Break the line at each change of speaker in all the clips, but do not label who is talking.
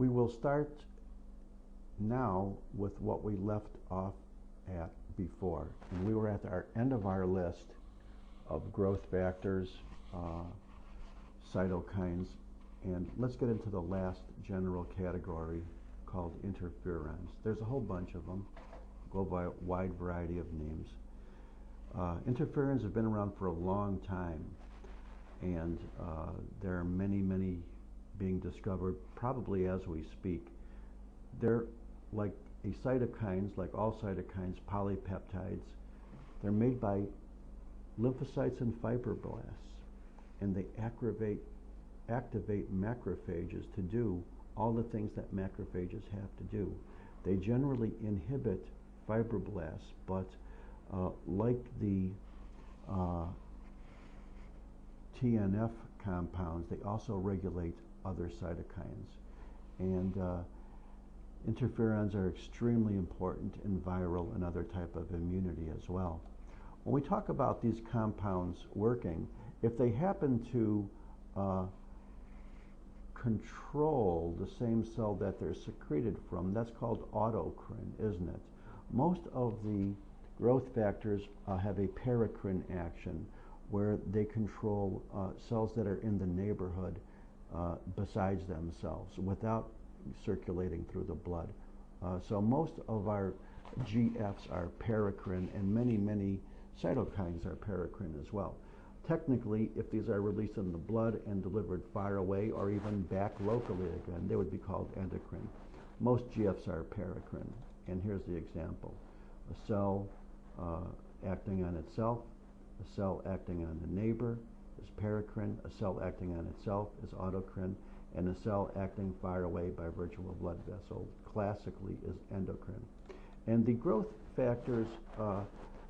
We will start now with what we left off at before. And we were at our end of our list of growth factors, cytokines, and let's get into the last general category called interferons. There's a whole bunch of them, go by a wide variety of names. Interferons have been around for a long time, and there are many, many being discovered probably as we speak. They're like cytokines, like all cytokines, polypeptides. They're made by lymphocytes and fibroblasts, and they activate macrophages to do all the things that macrophages have to do. They generally inhibit fibroblasts, but like the TNF compounds, they also regulate other cytokines. And interferons are extremely important in viral and other type of immunity as well. When we talk about these compounds working, if they happen to control the same cell that they're secreted from, that's called autocrine, isn't it? Most of the growth factors have a paracrine action, where they control cells that are in the neighborhood besides themselves without circulating through the blood. So most of our GFs are paracrine, and many, many cytokines are paracrine as well. Technically, if these are released in the blood and delivered far away or even back locally again, they would be called endocrine. Most GFs are paracrine, and here's the example. A cell acting on itself, a cell acting on the neighbor is paracrine, a cell acting on itself is autocrine, and a cell acting far away by virtue of a blood vessel classically is endocrine. And the growth factors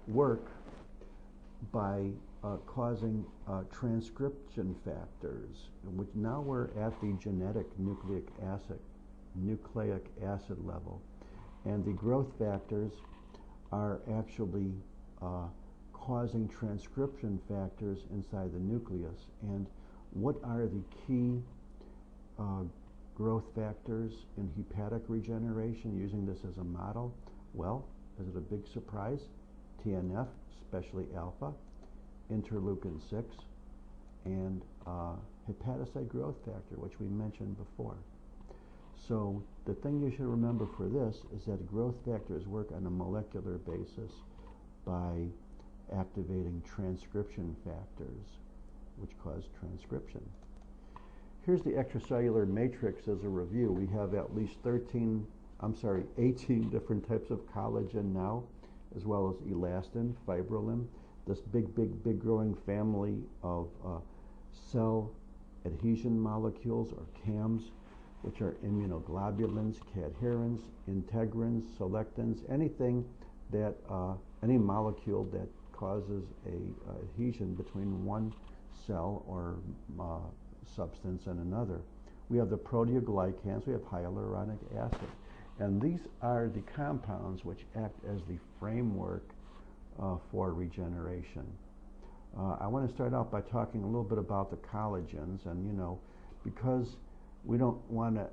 work by causing transcription factors, which now we're at the genetic nucleic acid level. And the growth factors are actually causing transcription factors inside the nucleus. And what are the key growth factors in hepatic regeneration, using this as a model? Well, is it a big surprise? TNF, especially alpha, interleukin 6, and hepatocyte growth factor, which we mentioned before. So the thing you should remember for this is that growth factors work on a molecular basis by activating transcription factors, which cause transcription. Here's the extracellular matrix as a review. We have at least 18 different types of collagen now, as well as elastin, fibrillin, this big growing family of cell adhesion molecules, or CAMs, which are immunoglobulins, cadherins, integrins, selectins, anything that, any molecule that causes a adhesion between one cell or substance and another. We have the proteoglycans, we have hyaluronic acid. And these are the compounds which act as the framework for regeneration. I want to start out by talking a little bit about the collagens, and because we don't want to,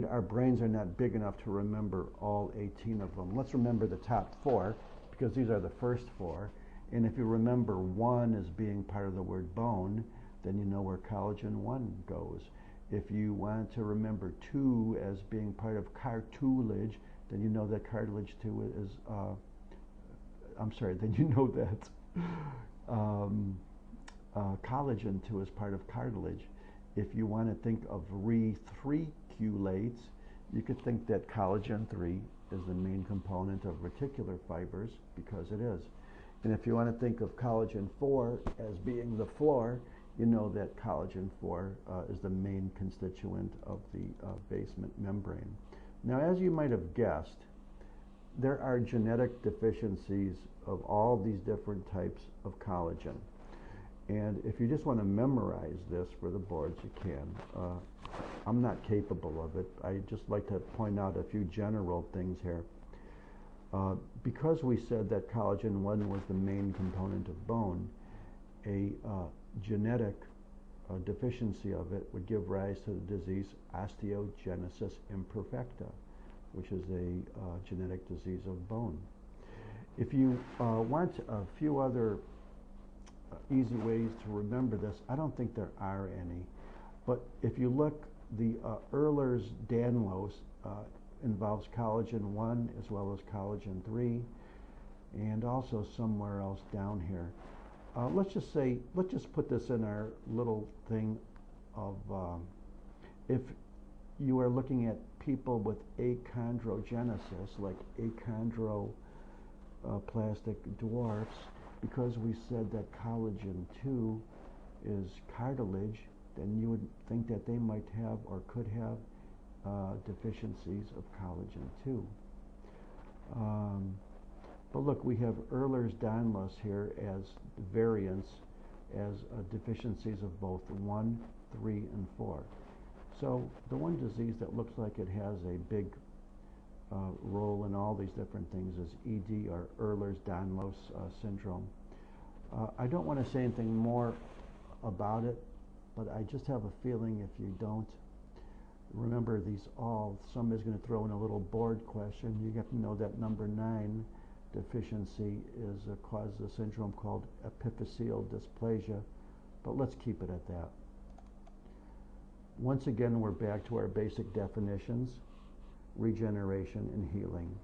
our brains are not big enough to remember all 18 of them. Let's remember the top 4, because these are the first 4. And if you remember 1 as being part of the word bone, then you know where collagen 1 goes. If you want to remember 2 as being part of cartilage, then you know that cartilage 2 is, then you know that collagen 2 is part of cartilage. If you want to think of reticulates, you could think that collagen 3 is the main component of reticular fibers, because it is. And if you want to think of collagen 4 as being the floor, you know that collagen 4 is the main constituent of the basement membrane. Now, as you might have guessed, there are genetic deficiencies of all these different types of collagen. And if you just want to memorize this for the boards, you can. I'm not capable of it. I just like to point out a few general things here. Because we said that collagen 1 was the main component of bone, a genetic a deficiency of it would give rise to the disease osteogenesis imperfecta, which is a genetic disease of bone. If you want a few other easy ways to remember this, I don't think there are any, but if you look, the Ehlers-Danlos involves collagen 1 as well as collagen 3, and also somewhere else down here. Let's just put this in our little thing of if you are looking at people with achondrogenesis, like achondroplastic dwarfs, because we said that collagen 2 is cartilage, then you would think that they might have or could have deficiencies of collagen 2. But look, we have Ehlers-Danlos here as variants, as deficiencies of both 1, 3, and 4. So the one disease that looks like it has a big role in all these different things is ED, or Ehlers-Danlos syndrome. I don't want to say anything more about it, but I just have a feeling if you don't remember these all, somebody's going to throw in a little board question. You have to know that number 9 deficiency causes a syndrome called epiphyseal dysplasia, but let's keep it at that. Once again, we're back to our basic definitions: regeneration and healing.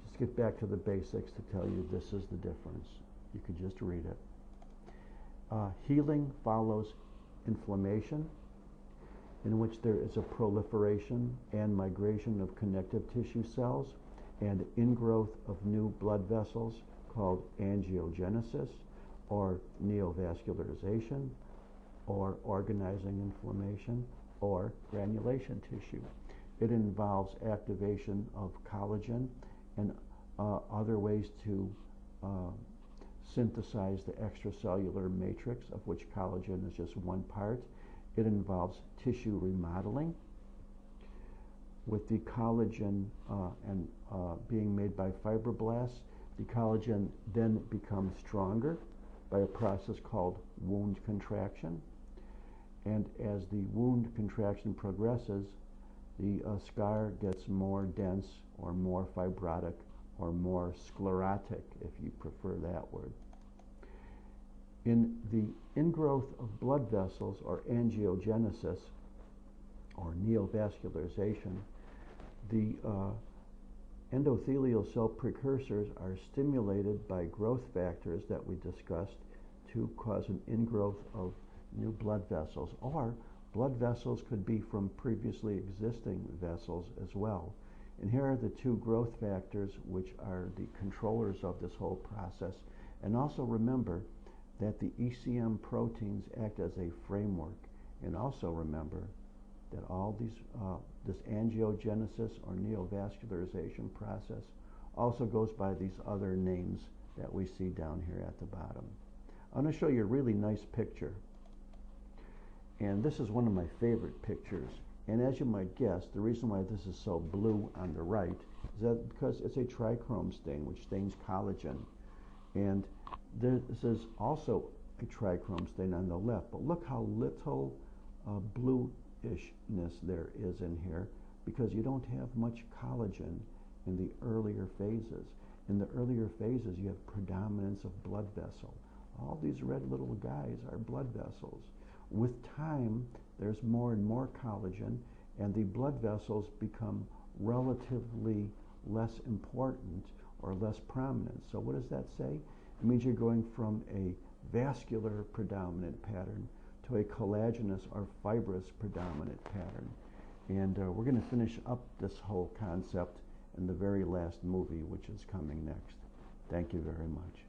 Just get back to the basics to tell you this is the difference. You could just read it. Healing follows inflammation, in which there is a proliferation and migration of connective tissue cells and ingrowth of new blood vessels called angiogenesis, or neovascularization, or organizing inflammation, or granulation tissue. It involves activation of collagen and other ways to synthesize the extracellular matrix, of which collagen is just one part. It involves tissue remodeling, with the collagen being made by fibroblasts. The collagen then becomes stronger by a process called wound contraction. And as the wound contraction progresses, the scar gets more dense, or more fibrotic, or more sclerotic, if you prefer that word. In the ingrowth of blood vessels, or angiogenesis, or neovascularization, the endothelial cell precursors are stimulated by growth factors that we discussed to cause an ingrowth of new blood vessels, or blood vessels could be from previously existing vessels as well. And here are the two growth factors, which are the controllers of this whole process. And also remember that the ECM proteins act as a framework. And also remember that all these, this angiogenesis or neovascularization process also goes by these other names that we see down here at the bottom. I'm going to show you a really nice picture. And this is one of my favorite pictures. And as you might guess, the reason why this is so blue on the right is that because it's a trichrome stain, which stains collagen. And this is also a trichrome stain on the left. But look how little bluishness there is in here, because you don't have much collagen in the earlier phases. In the earlier phases, you have predominance of blood vessel. All these red little guys are blood vessels. With time, there's more and more collagen, and the blood vessels become relatively less important or less prominent. So what does that say? It means you're going from a vascular predominant pattern to a collagenous or fibrous predominant pattern. And we're going to finish up this whole concept in the very last movie, which is coming next. Thank you very much.